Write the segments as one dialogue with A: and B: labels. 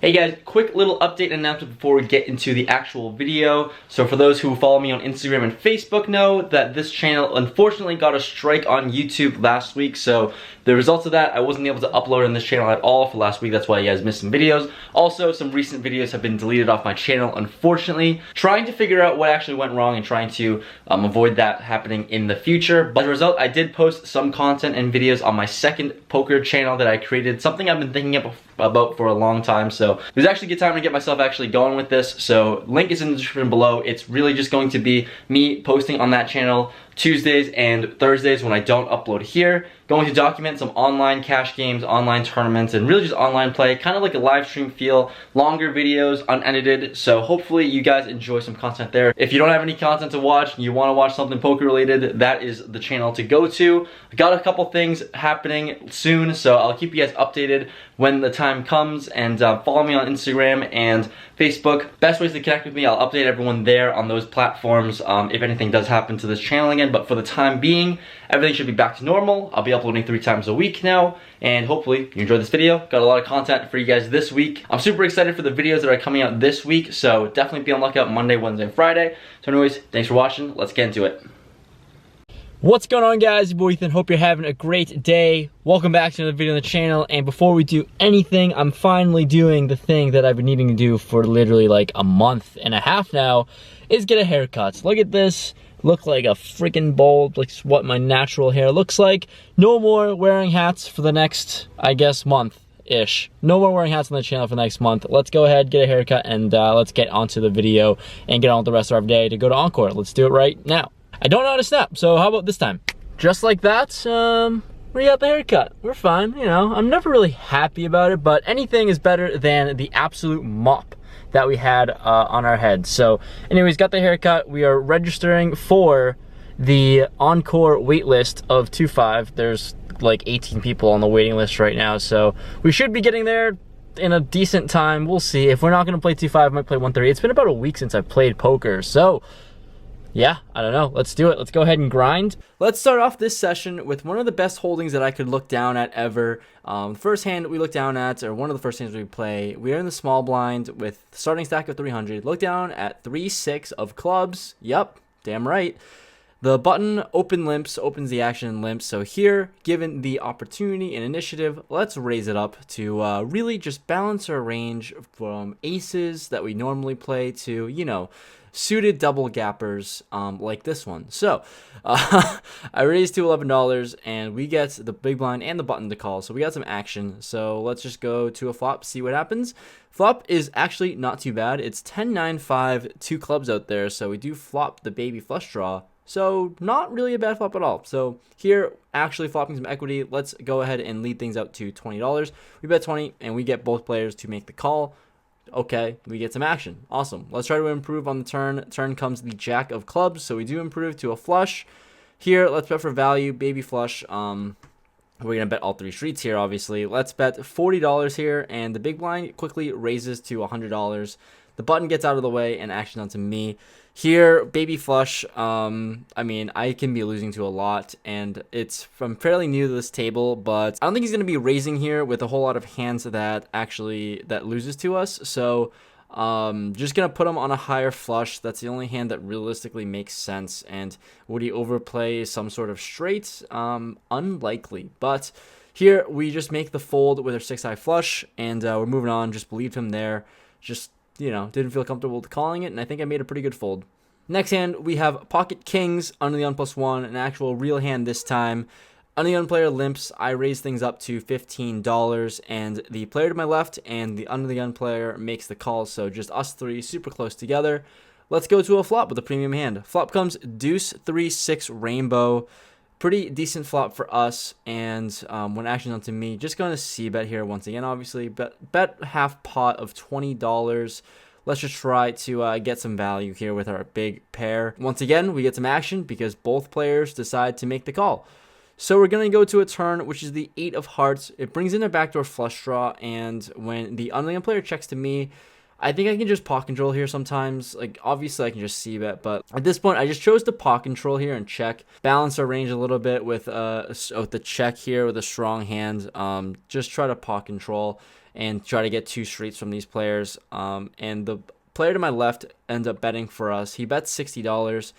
A: Hey guys, quick little update announcement before we get into the actual video. So for those who follow me on Instagram and Facebook know that this channel unfortunately got a strike on YouTube last week. So the results of that, I wasn't able to upload on this channel at all for last week. That's why you guys missed some videos. Also, some recent videos have been deleted off my channel, unfortunately. Trying to figure out what actually went wrong and trying to avoid that happening in the future. But as a result, I did post some content and videos on my second poker channel that I created. Something I've been thinking about for a long time. So it was actually a good time to get myself actually going with this. So link is in the description below. It's really just going to be me posting on that channel Tuesdays and Thursdays when I don't upload here. Going to document some online cash games, online tournaments, and really just online play. Kind of like a live stream feel. Longer videos, unedited. So hopefully you guys enjoy some content there. If you don't have any content to watch and you want to watch something poker related, that is the channel to go to. I got a couple things happening soon, so I'll keep you guys updated when the time comes. And follow me on Instagram and Facebook. Best ways to connect with me, I'll update everyone there on those platforms if anything does happen to this channel again. But for the time being, everything should be back to normal. I'll be uploading 3 times a week now, and hopefully you enjoyed this video. Got a lot of content for you guys this week. I'm super excited for the videos that are coming out this week, so definitely be on the lookout Monday, Wednesday, and Friday. So anyways, thanks for watching. Let's get into it. What's going on, guys? Your boy Ethan. Hope you're having a great day. Welcome back to another video on the channel. And before we do anything, I'm finally doing the thing that I've been needing to do for literally like a month and a half now, is get a haircut. Look at this. Look like a freaking bulb, like what my natural hair looks like. No more wearing hats for the next, I guess, month-ish. No more wearing hats on the channel for the next month. Let's go ahead, get a haircut, and let's get onto the video and get on with the rest of our day to go to Encore. Let's do it right now. I don't know how to snap, so how about this time? Just like that, we got the haircut. We're fine, you know. I'm never really happy about it, but anything is better than the absolute mop that we had on our heads. So anyways, got the haircut. We are registering for the Encore waitlist of 2.5. There's like 18 people on the waiting list right now, so we should be getting there in a decent time. We'll see. If we're not gonna play 2.5, I might play 1.30. It's been about a week since I played poker, so yeah, I don't know. Let's do it. Let's go ahead and grind. Let's start off this session with one of the best holdings that I could look down at ever. The first hand we look down at, or one of the first hands we play, we are in the small blind with starting stack of 300. Look down at 3-6 of clubs. Yep, damn right. The button open limps, opens the action and limps. So here, given the opportunity and initiative, let's raise it up to really just balance our range from aces that we normally play to, you know, suited double gappers like this one. So I raised to $11 and we get the big blind and the button to call. So we got some action. So let's just go to a flop, see what happens. Flop is actually not too bad. It's 10-9-5, 2 clubs out there. So we do flop the baby flush draw. So not really a bad flop at all. So here, actually flopping some equity. Let's go ahead and lead things out to $20. We bet 20 and we get both players to make the call. Okay, we get some action. Awesome. Let's try to improve on the turn. Turn comes the jack of clubs, so we do improve to a flush. Here, let's bet for value, baby flush. We're going to bet all 3 streets here, obviously. Let's bet $40 here, and the big blind quickly raises to $100. The button gets out of the way, and action onto me. Here, baby flush, I mean, I can be losing to a lot, and I'm fairly new to this table, but I don't think he's going to be raising here with a whole lot of hands that loses to us, so just going to put him on a higher flush. That's the only hand that realistically makes sense, and would he overplay some sort of straight? Unlikely, but here we just make the fold with our 6-high flush, and we're moving on. Just believed him there, just, you know, didn't feel comfortable with calling it, and I think I made a pretty good fold. Next hand, we have pocket kings under the +1, an actual real hand this time. Under the gun player limps, I raise things up to $15, and the player to my left and the under the gun player makes the call, so just us 3 super close together. Let's go to a flop with a premium hand. Flop comes deuce 3-6 rainbow. Pretty decent flop for us, and when action onto me, just going to c-bet here once again, obviously. Bet half pot of $20. Let's just try to get some value here with our big pair. Once again, we get some action because both players decide to make the call. So we're going to go to a turn, which is the 8 of hearts. It brings in a backdoor flush draw, and when the underlying player checks to me, I think I can just pot control here sometimes. Like, obviously I can just c-bet, but at this point I just chose to pot control here and check. Balance our range a little bit with the check here with a strong hand. Just try to pot control.
B: and try to get 2 straights from these players. And the player to my left ends up betting for us. He bets $60.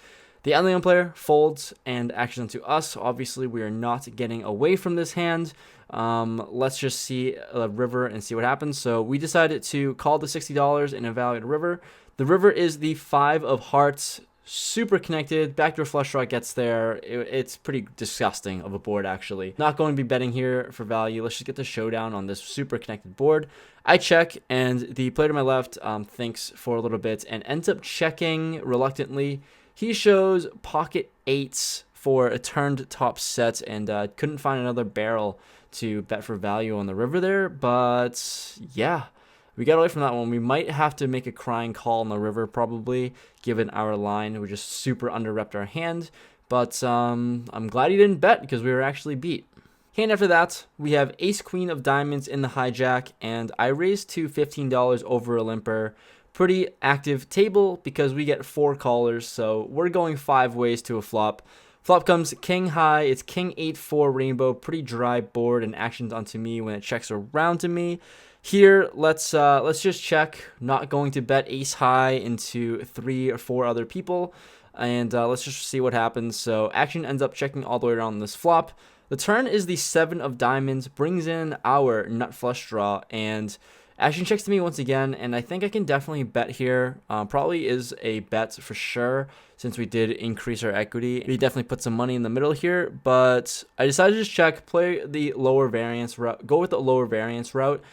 B: The unknown player folds and actions onto us. Obviously, we are not getting away from this hand. Let's just see a river and see what happens. So we decided to call the $60 and evaluate a river. The river is the 5 of hearts. Super connected. Backdoor flush draw gets there. It's pretty disgusting of a board, actually. Not going to be betting here for value. Let's just get the showdown on this super connected board. I check, and the player to my left thinks for a little bit and ends up checking reluctantly. He shows pocket 8s for a turned top set, and couldn't find another barrel to bet for value on the river there. But yeah, we got away from that one. We might have to make a crying call on the river, probably, given our line. We just super under-repped our hand. But I'm glad he didn't bet, because we were actually beat. Hand after that, we have ace-queen of diamonds in the hijack, and I raised to $15 over a limper. Pretty active table, because we get 4 callers, so we're going 5 ways to a flop. Flop comes king high. It's king 8-4 rainbow. Pretty dry board, and actions onto me when it checks around to me. Here, let's just check. Not going to bet ace high into 3 or 4 other people, and let's just see what happens. So action ends up checking all the way around this flop. The turn is the 7 of diamonds, brings in our nut flush draw, and action checks to me once again, and I think I can definitely bet here. Probably is a bet for sure, since we did increase our equity. We definitely put some money in the middle here, but I decided to just check, play the lower variance route, go with the lower variance route,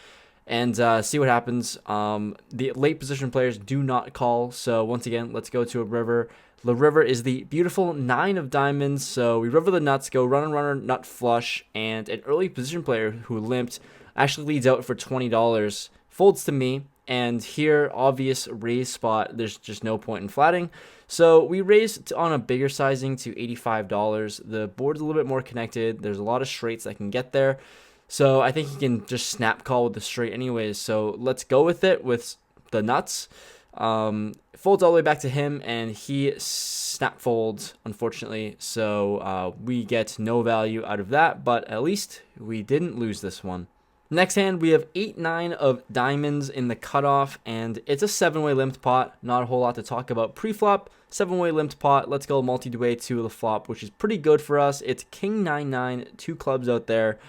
B: and see what happens. The late position players do not call, so once again, let's go to a river. The river is the beautiful 9 of diamonds, so we river the nuts, go runner, nut flush, and an early position player who limped actually leads out for $20, folds to me, and here, obvious raise spot, there's just no point in flatting. So we raised on a bigger sizing to $85. The board's a little bit more connected. There's a lot of straights that can get there. So I think he can just snap call with the straight anyways. So let's go with it with the nuts. Folds all the way back to him, and he snap folds, unfortunately. So we get no value out of that, but at least we didn't lose this one. Next hand, we have 8-9 of diamonds in the cutoff, and it's a 7-way limped pot. Not a whole lot to talk about pre-flop. 7-way limped pot. Let's go multi-way to the flop, which is pretty good for us. It's king 9-9, 2 clubs out there.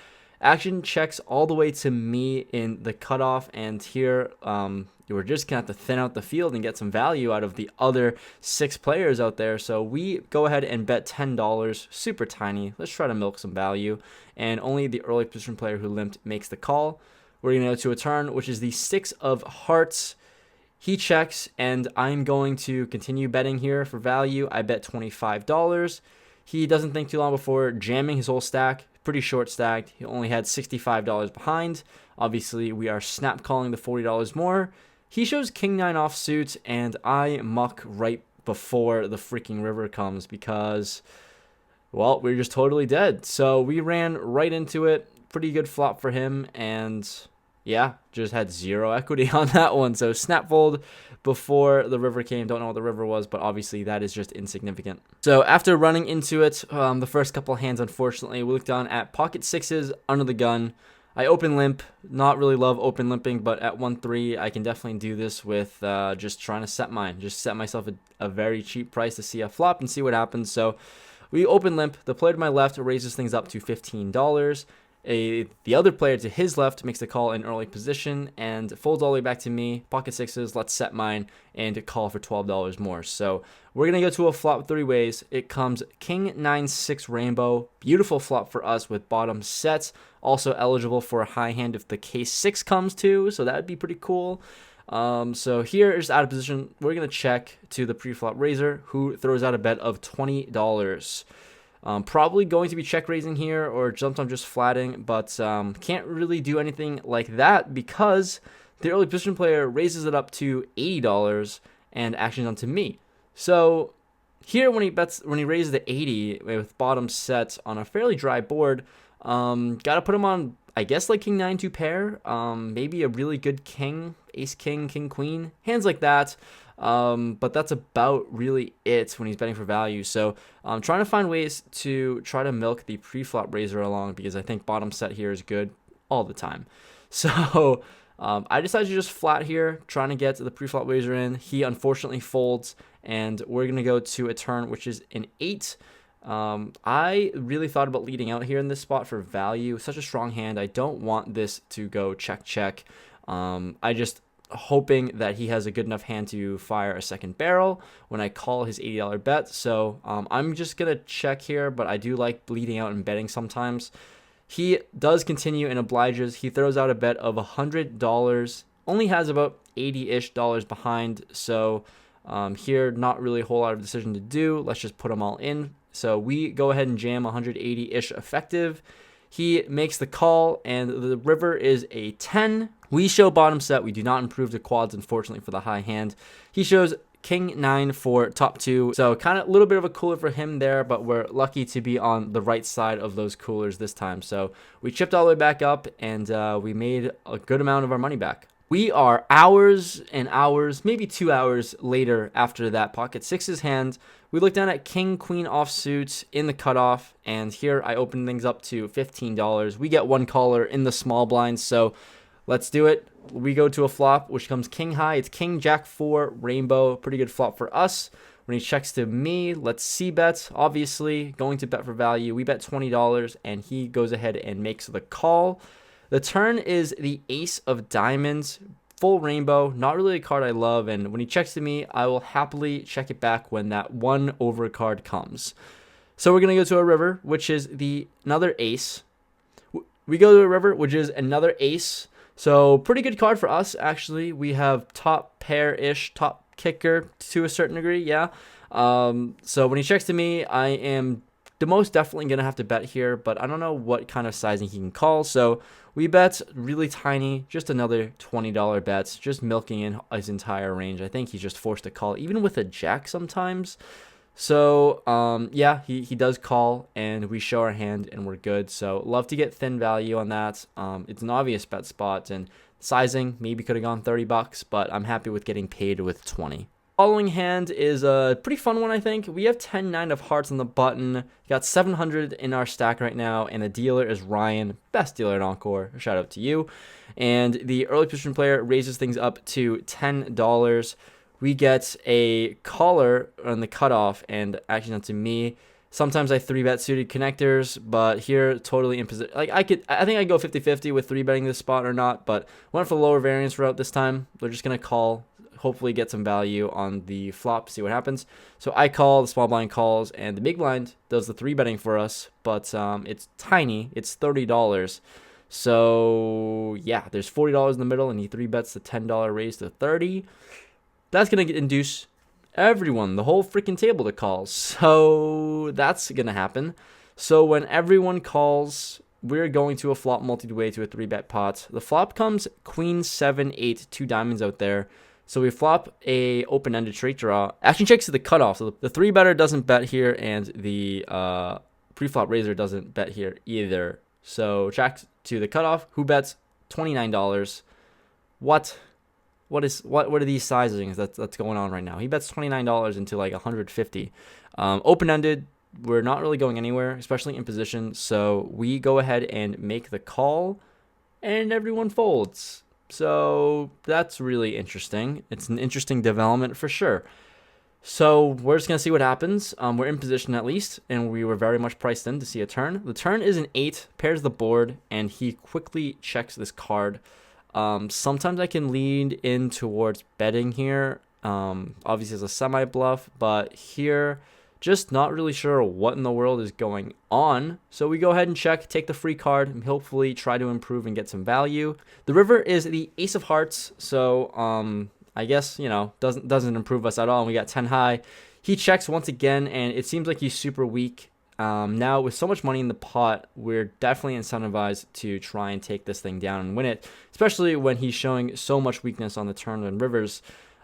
B: Action checks all the way to me in the cutoff, and here we're just going to have to thin out the field and get some value out of the other 6 players out there. So we go ahead and bet $10, super tiny. Let's try to milk some value, and only the early position player who limped makes the call. We're going to go to a turn, which is the 6 of hearts. He checks, and I'm going to continue betting here for value. I bet $25. He doesn't think too long before jamming his whole stack. Pretty short stacked. He only had $65 behind. Obviously, we are snap calling the $40 more. He shows king 9 offsuit, and I muck right before the freaking river comes because, well, we're just totally dead. So we ran right into it. Pretty good flop for him, and yeah, just had 0 equity on that one. So snap fold before the river came. Don't know what the river was, but obviously that is just insignificant. So after running into it, the first couple of hands, unfortunately, we looked down at pocket 6s under the gun. I open limp. Not really love open limping, but at 1-3, I can definitely do this with just trying to set mine. Just set myself a very cheap price to see a flop and see what happens. So we open limp. The player to my left raises things up to $15. The other player to his left makes the call in early position and folds all the way back to me. Pocket 6s, let's set mine and call for $12 more. So we're going to go to a flop 3 ways. It comes king 9-6 rainbow. Beautiful flop for us with bottom sets. Also eligible for a high hand if the K6 comes too, so that would be pretty cool. So here is out of position. We're going to check to the pre-flop raiser, who throws out a bet of $20. Probably going to be check raising here or sometimes just flatting, but can't really do anything like that because the early position player raises it up to $80 and actions onto me. So here when he raises the 80 with bottom sets on a fairly dry board, gotta put him on, I guess, like king 9 2 pair, maybe a really good king, ace king, king queen, hands like that. But that's about really it when he's betting for value. So I'm trying to find ways to try to milk the pre-flop raiser along because I think bottom set here is good all the time. So I decided to just flat here, trying to get the pre-flop wager in. He unfortunately folds, and we're going to go to a turn, which is an 8. I really thought about leading out here in this spot for value. Such a strong hand. I don't want this to go check. I just hoping that he has a good enough hand to fire a second barrel when I call his $80 bet. So I'm just going to check here, but I do like bleeding out and betting sometimes. He does continue and obliges. He throws out a bet of $100, only has about $80-ish behind. So here, not really a whole lot of decision to do. Let's just put them all in. So we go ahead and jam 180-ish effective. He makes the call, and the river is a 10. We show bottom set. We do not improve the quads, unfortunately, for the high hand. He shows King 9 for top 2. So kind of a little bit of a cooler for him there, but we're lucky to be on the right side of those coolers this time. So we chipped all the way back up, and we made a good amount of our money back. We are hours and hours, maybe 2 hours later after that pocket sixes hand. We look down at King Queen offsuit in the cutoff, and here I open things up to $15. We get one caller in the small blinds, so let's do it. We go to a flop, which comes King high. It's King Jack 4 rainbow. Pretty good flop for us. When he checks to me, let's see bet. Obviously, going to bet for value. We bet $20, and he goes ahead and makes the call. The turn is the ace of diamonds. Full rainbow, not really a card I love, and when he checks to me, I will happily check it back when that one over card comes. So we're going to go to a river, which is another ace. We go to a river, which is another ace. So pretty good card for us, actually. We have top pair-ish, top kicker to a certain degree, yeah. So when he checks to me, I am the most definitely going to have to bet here, but I don't know what kind of sizing he can call. So we bet really tiny, just another $20 bets, just milking in his entire range. I think he's just forced to call, even with a jack sometimes. So, yeah, he does call, and we show our hand, and we're good. So love to get thin value on that. It's an obvious bet spot, and sizing maybe could have gone $30, but I'm happy with getting paid with 20. Following hand is a pretty fun one, I think. We have 10-9 of hearts on the button. Got 700 in our stack right now, and the dealer is Ryan, best dealer at Encore. Shout out to you. And the early position player raises things up to $10. We get a caller on the cutoff, and actually not to me. Sometimes I 3-bet suited connectors, but here totally in position. Like I think I go 50-50 with 3-betting this spot or not, but went for the lower variance route this time. We're just gonna call. Hopefully get some value on the flop, see what happens. So I call, the small blind calls, and the big blind does the 3-betting for us, but it's tiny. It's $30. So yeah, there's $40 in the middle, and he 3-bets the $10 raise to 30. That's going to induce everyone, the whole freaking table to call. So that's going to happen. So when everyone calls, we're going to a flop multi-way to a 3-bet pot. The flop comes Queen 7 8, 2 diamonds out there. So we flop a open-ended straight draw. Action checks to the cutoff. So the 3-better doesn't bet here, and the pre-flop raiser doesn't bet here either. So checks to the cutoff. Who bets $29? What are these sizings that's going on right now? He bets $29 into like $150. Open-ended. We're not really going anywhere, especially in position. So we go ahead and make the call, and everyone folds. So that's really interesting. It's an interesting development for sure. So we're just going to see what happens. We're in position at least, and we were very much priced in to see a turn. The turn is an 8, pairs the board, and he quickly checks this card. Sometimes I can lean in towards betting here. Obviously it's a semi-bluff, but here, just not really sure what in the world is going on. So we go ahead and check, take the free card, and hopefully try to improve and get some value. The river is the ace of hearts, so I guess, doesn't improve us at all, and we got 10 high. He checks once again, and it seems like he's super weak. Now, with so much money in the pot, we're definitely incentivized to try and take this thing down and win it, especially when he's showing so much weakness on the turn and rivers.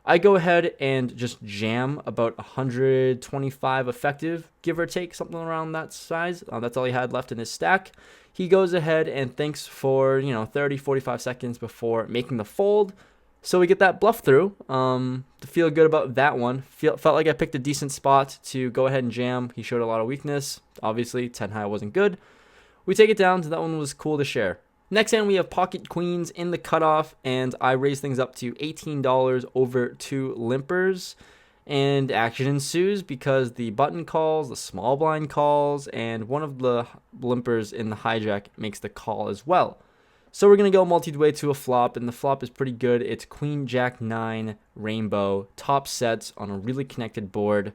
B: I go ahead and just jam about 125 effective, give or take, something around that size. That's all he had left in his stack. He goes ahead and thinks for, 30, 45 seconds before making the fold. So we get that bluff through. To feel good about that one. Felt like I picked a decent spot to go ahead and jam. He showed a lot of weakness. Obviously, 10 high wasn't good. We take it down, so that one was cool to share. Next hand, we have pocket queens in the cutoff, and I raise things up to $18 over 2 limpers. And action ensues because the button calls, the small blind calls, and one of the limpers in the hijack makes the call as well. So we're going to go multi-way to a flop, and the flop is pretty good. It's Queen Jack 9 rainbow, top sets on a really connected board,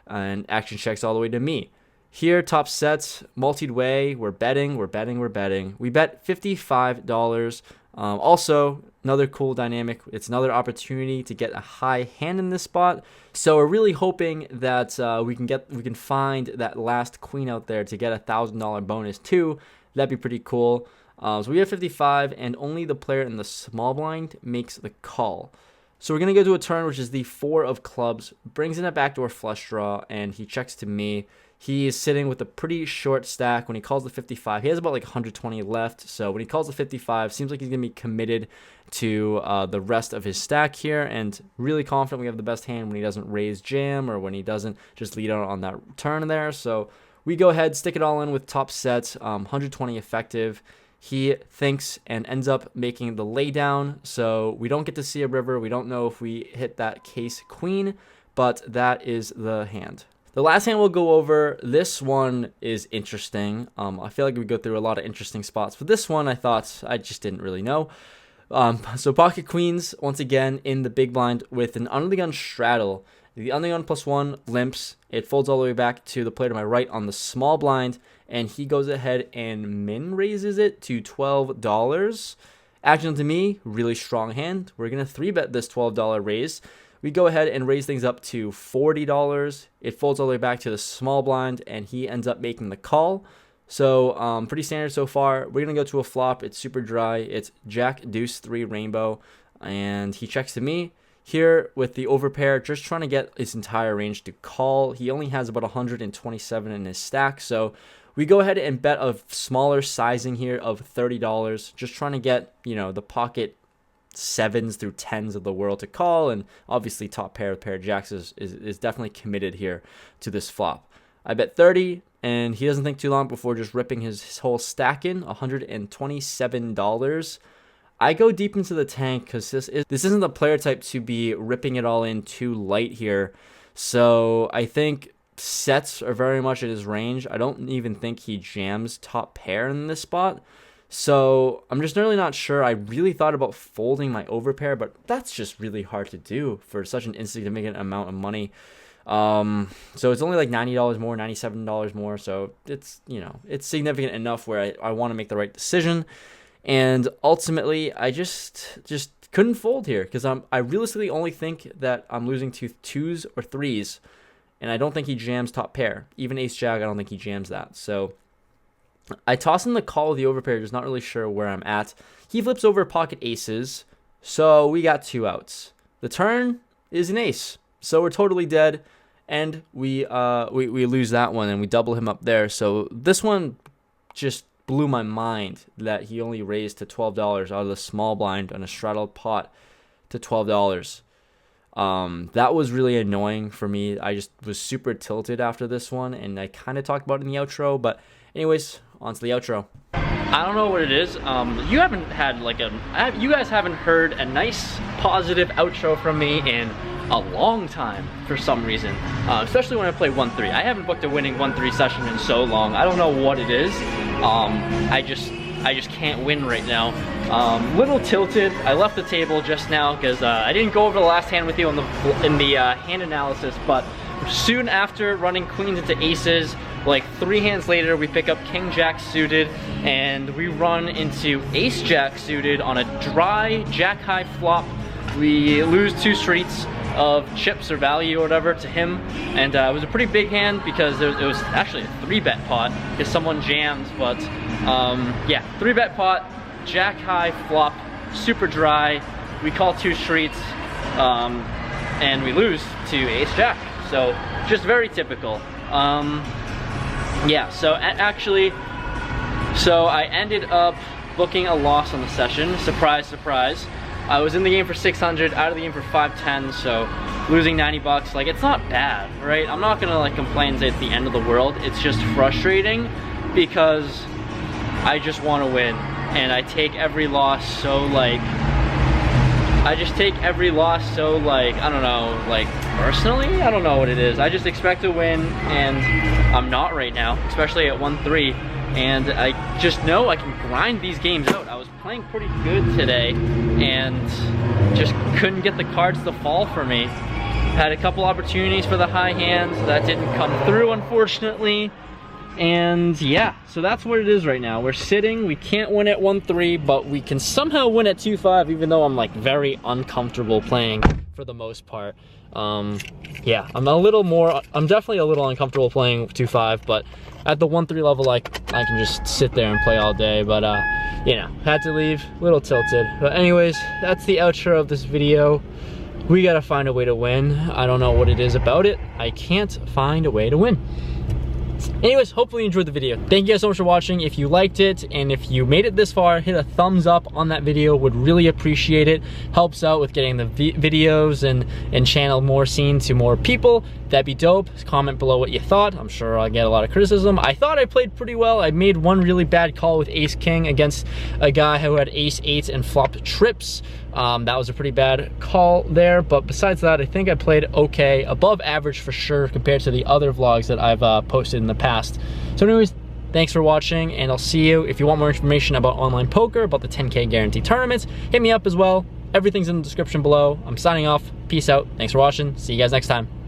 B: and action checks all the way to me. Here, top sets, multi-way, we're betting. We bet $55. Also, another cool dynamic, it's another opportunity to get a high hand in this spot. So we're really hoping that we can find that last queen out there to get a $1,000 bonus too. That'd be pretty cool. So we have 55, and only the player in the small blind makes the call. So we're going to go to a turn, which is the 4 of clubs, brings in a backdoor flush draw, and he checks to me. He is sitting with a pretty short stack when he calls the 55. He has about like 120 left, so when he calls the 55, seems like he's going to be committed to the rest of his stack here, and really confident we have the best hand when he doesn't raise jam or when he doesn't just lead out on that turn there. So we go ahead, stick it all in with top sets, 120 effective. He thinks and ends up making the laydown, so we don't get to see a river. We don't know if we hit that case queen, but that is the hand. The last hand we'll go over, this one is interesting. I feel like we go through a lot of interesting spots, but this one I thought I just didn't really know. So pocket queens, once again, in the big blind with an under the gun straddle. The under the gun +1 limps. It folds all the way back to the player to my right on the small blind, and he goes ahead and min raises it to $12. Action to me, really strong hand. We're going to 3-bet this $12 raise. We go ahead and raise things up to $40. It folds all the way back to the small blind, and he ends up making the call. So pretty standard so far. We're going to go to a flop. It's super dry. It's Jack Deuce 3 rainbow, and he checks to me. Here with the overpair, just trying to get his entire range to call. He only has about 127 in his stack, so we go ahead and bet a smaller sizing here of $30. Just trying to get, the pocket 7s through 10s of the world to call, and obviously top pair of jacks is definitely committed here to this flop. I bet 30, and he doesn't think too long before just ripping his whole stack in, $127. I go deep into the tank because this isn't the player type to be ripping it all in too light here. So I think sets are very much in his range. I don't even think he jams top pair in this spot. So I'm just really not sure. I really thought about folding my overpair, but that's just really hard to do for such an insignificant amount of money. So it's only like $90 more, $97 more. So it's, it's significant enough where I want to make the right decision. And ultimately, I just couldn't fold here because I realistically only think that I'm losing to 2s or 3s, and I don't think he jams top pair. Even ace jack, I don't think he jams that. So I toss in the call with the overpair, just not really sure where I'm at. He flips over pocket aces, so we got 2 outs. The turn is an ace, so we're totally dead, and we lose that one, and we double him up there. So this one just blew my mind that he only raised to $12 out of the small blind on a straddled pot to $12. That was really annoying for me. I just was super tilted after this one, and I kind of talked about it in the outro, but anyways, on to the outro.
A: I don't know what it is. You haven't had you guys haven't heard a nice positive outro from me in a long time for some reason, especially when I play 1-3. I haven't booked a winning 1-3 session in so long. I don't know what it is. I just can't win right now. Little tilted. I left the table just now because I didn't go over the last hand with you in the hand analysis, but soon after running queens into aces, like 3 hands later, we pick up king jack suited, and we run into ace jack suited on a dry jack high flop. We lose 2 streets of chips or value or whatever to him, and it was a pretty big hand because it was actually a 3-bet pot because someone jammed, but yeah, 3-bet pot, jack high flop, super dry. We call 2 streets, and we lose to ace jack, so just very typical. Yeah, so I ended up booking a loss on the session. Surprise, surprise. I was in the game for 600, out of the game for 510, so losing 90 bucks, like, it's not bad, right? I'm not gonna like complain and say it's the end of the world. It's just frustrating because I just want to win,
B: and I take every loss so like, I just take every loss so like, I don't know, like personally? I don't know what it is. I just expect to win, and I'm not right now, especially at 1-3. And I just know I can grind these games out. I was playing pretty good today and just couldn't get the cards to fall for me. Had a couple opportunities for the high hands that didn't come through, unfortunately. And yeah, so that's what it is right now. We're sitting, we can't win at 1-3, but we can somehow win at 2-5, even though I'm like very uncomfortable playing for the most part. Yeah, I'm definitely a little uncomfortable playing 2-5, but at the 1-3 level, I can just sit there and play all day. But you know, had to leave, a little tilted. But anyways, that's the outro of this video. We gotta find a way to win. I don't know what it is about it. I can't find a way to win. Anyways, hopefully you enjoyed the video. Thank you guys so much for watching. If you liked it, and if you made it this far, hit a thumbs up on that video. Would really appreciate it. Helps out with getting the videos and channel more seen to more people. That'd be dope. Comment below what you thought. I'm sure I'll get a lot of criticism. I thought I played pretty well. I made one really bad call with Ace King against a guy who had Ace 8 and flopped trips. That was a pretty bad call there, but besides that, I think I played okay, above average for sure compared to the other vlogs that I've posted in the past. So anyways, thanks for watching, and I'll see you. If you want more information about online poker, about the 10K guarantee tournaments, hit me up as well. Everything's in the description below. I'm signing off. Peace out. Thanks for watching. See you guys next time.